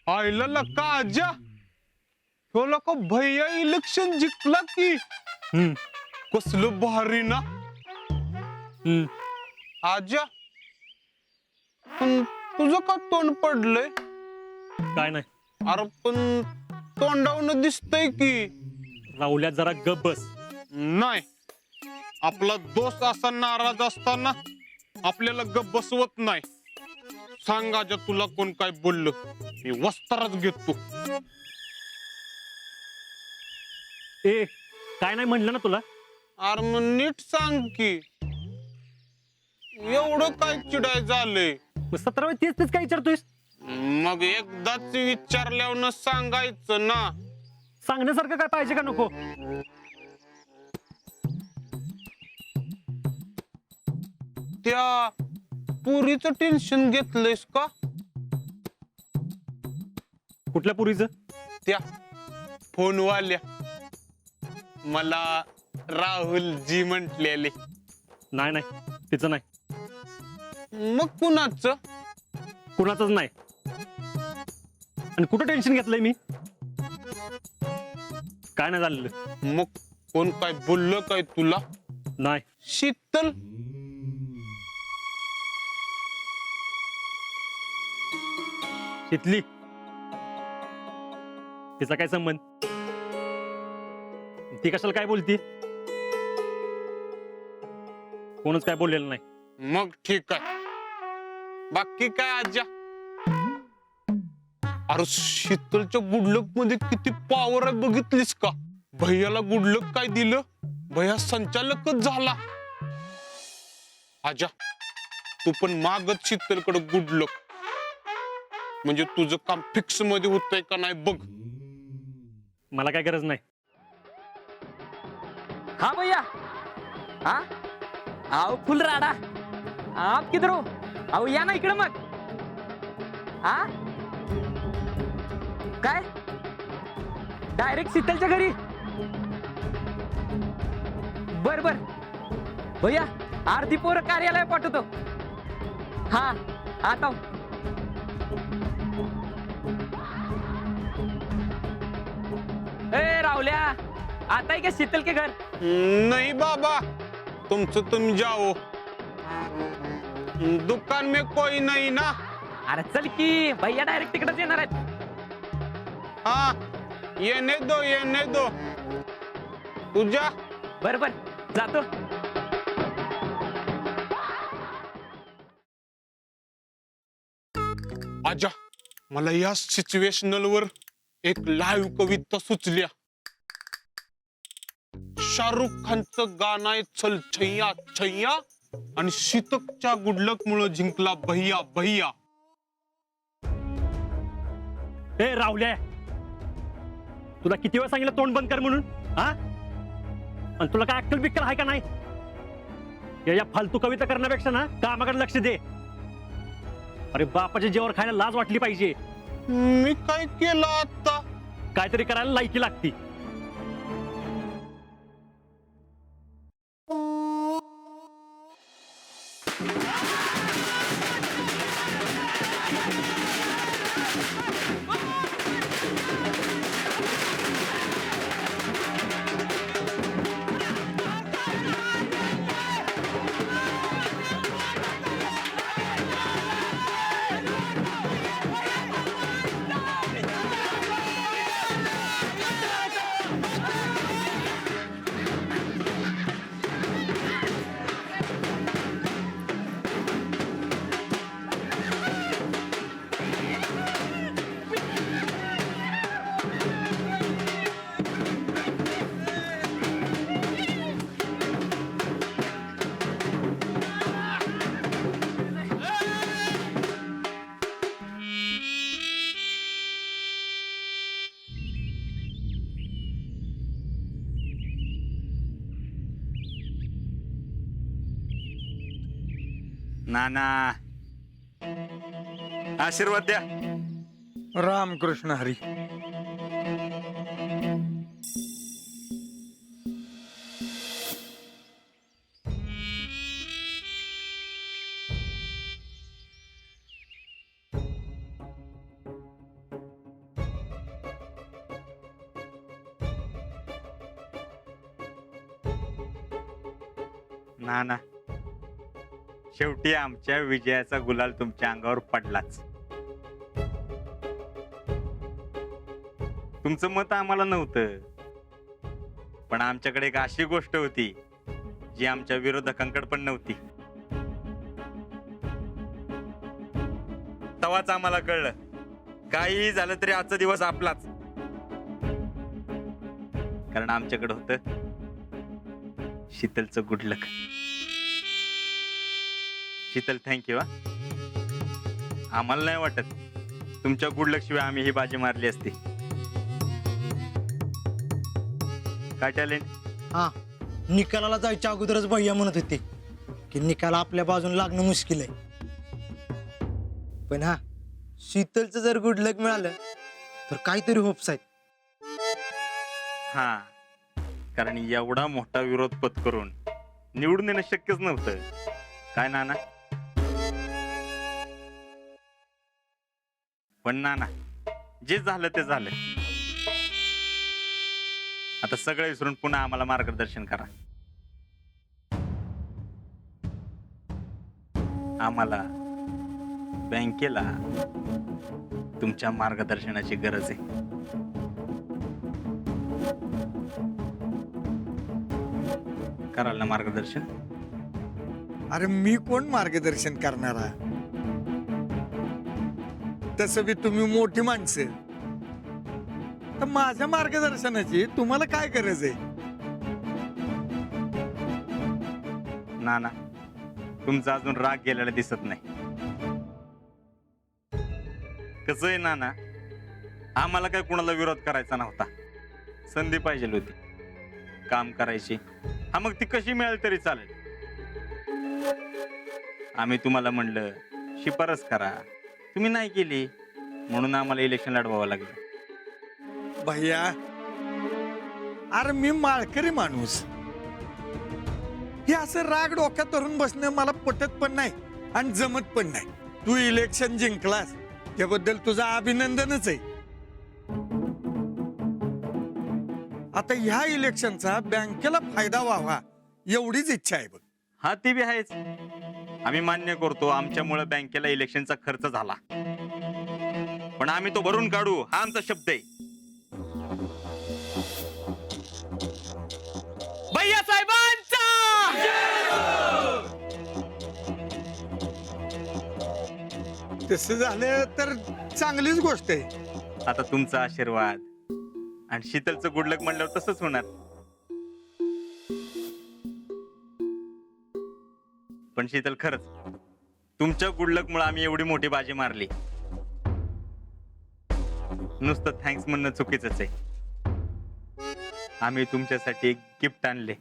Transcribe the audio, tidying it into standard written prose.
आईला लका आजा हो लका भैया इलेक्शन जिंकला की कसलं भारी ना आजा पण तुझं का तोंड पडलंय काय नाही अरे पण तोंडावून दिसतंय की राहुल्यात जरा गप बस. नाही आपला दोस्त असा नाराज असताना आपल्याला गप बसवत नाही. सांग आजा तुला कोण काय बोललं मी वस्तारच घेतो. ए काय नाही म्हणलं ना तुला. अरे मग नीट सांग की एवढं काय चिडाय झालंय. 17 वेळा तेच तेच काय विचारतोयस. मग एकदाच विचारल्यावर सांगायचं ना. सांगण्यासारखं काय पाहिजे का नको. त्या पुरीचं टेन्शन घेतलंयस का. कुठल्या पुरीचं. त्या फोनवाल्या मला राहुल जी म्हटलेले. नाही नाही तिचं नाही. मग कुणाचं. कुणाचंच नाही. आणि कुठं टेन्शन घेतलंय मी. काय नाही झालेलं. मग कोण काय बोललं काय तुला. नाही. शीतल तिथली तिचा काय संबंध. ती कशाला काय बोलती. कोणच काय बोललेलं नाही. मग ठीक आहे. बाकी काय आजा. अरे शीतलच्या गुडलक मध्ये किती पॉवर आहे बघितलीस का. भैयाला गुडलक काय दिलं. भैया संचालकच झाला. आजा तू पण मागत शीतलकडे गुडलक. म्हणजे तुझं काम फिक्स मध्ये होतंय का नाही बघ. मला काय गरज नाही. हाँ भैया. हाँ आओ फुल राडा. आप किधर हो. आओ या ना इकडे मग. हा काय डायरेक्ट शीतलच्या घरी. बर बर भैया अर्धी पोरं कार्यालय पाठवतो. हा आता हूं. ए राहुल्या आता है क्या शीतल के घर. नहीं बाबा तुमसे तुम जाओ. दुकान में कोई नहीं ना. अरे चल की भैया डायरेक्ट तिकडेच येणार आहेत. हाँ येने दो तू जा. बर बर जातो. आजा मला या सिच्युएशनल वर एक लाईव्ह कविता सुचल्या. शाहरुख खानचं गाणं आहे चल छैया छैया आणि शीतकच्या गुडलक मुळे जिंकला भैया भैया. ए राहुल्या तुला किती वेळा सांगितलं तोंड बंद कर म्हणून. हा आणि तुला काय अक्कल बिक्कल आहे का नाही. या फालतू कविता करण्यापेक्षा ना कामाकडे लक्ष दे. अरे बापाच्या जेवर खायला लाज वाटली पाहिजे. मी काय केलं आता. काहीतरी करायला लायकी लागती. नाना आशीर्वाद द्या. रामकृष्ण हरी. ना शेवटी आमच्या विजयाचा गुलाल तुमच्या अंगावर पडलाच. तुमचं मत आम्हाला नव्हतं, पण आमच्याकडे एक अशी गोष्ट होती जी आमच्या विरोधकांकडे पण नव्हती. तेव्हाच आम्हाला कळलं काही झालं तरी आजचा दिवस आपलाच. कारण आमच्याकडे होतं शीतलचं गुड लक. शीतल थँक्यू. आम्हाला नाही वाटत तुमच्या गुड लक शिवाय आम्ही ही बाजी मारली असती. काय टॅलेंट. हा, निकालाला जायच्या अगोदरच भैया म्हणत होते की निकाल आपल्या बाजून लागणं मुश्किल आहे. पण हा, शीतलचं जर गुड लक मिळालं तर काहीतरी होप्स आहेत. हा, कारण एवढा मोठा विरोध पत्करून निवडून येणं शक्यच नव्हतं. काय नाना. पण नाना, जे झालं ते झालं. आता सगळं विसरून पुन्हा आम्हाला मार्गदर्शन करा. आम्हाला बँकेला तुमच्या मार्गदर्शनाची गरज आहे. कराल ना मार्गदर्शन. अरे मी कोण मार्गदर्शन करणारा. तसं बी तुम्ही मोठी माणसं, तर माझ्या मार्गदर्शनाची तुम्हाला काय गरज आहे. नाना, तुमचा अजून राग गेलेला दिसत नाही. कसं आहे नाना, आम्हाला काय कुणाला विरोध करायचा नव्हता. संधी पाहिजे होती काम करायची. हा, मग ती कशी मिळेल तरी चालेल. आम्ही तुम्हाला म्हणलं शिफारस करा, तुम्ही नाही केली, म्हणून आम्हाला इलेक्शन लढवावं लागलं. भैया, अरे मी माळकरी माणूस. हे असं राग डोक्यात धरून बसणं मला पटत पण नाही आणि जमत पण नाही. तू इलेक्शन जिंकलास त्याबद्दल तुझं अभिनंदनच आहे. आता ह्या इलेक्शनचा बँकेला फायदा व्हावा एवढीच इच्छा आहे बघ. हा, ते बी आहेच. आम्ही मान्य करतो आमच्यामुळे बँकेला इलेक्शनचा खर्च झाला, पण आम्ही तो भरून काढू हा आमचा शब्द आहे. भैया साहेबांचा तसं झालं तर चांगलीच गोष्ट आहे. आता तुमचा आशीर्वाद आणि शीतलचं गुडलक म्हणल्यावर तसंच होणार. पण शीतल, खरंच तुमच्या गुडलक मुळे आम्ही एवढी मोठी बाजी मारली. नुसतं थँक्स म्हणणं चुकीचंच आहे. आम्ही तुमच्यासाठी एक गिफ्ट आणले.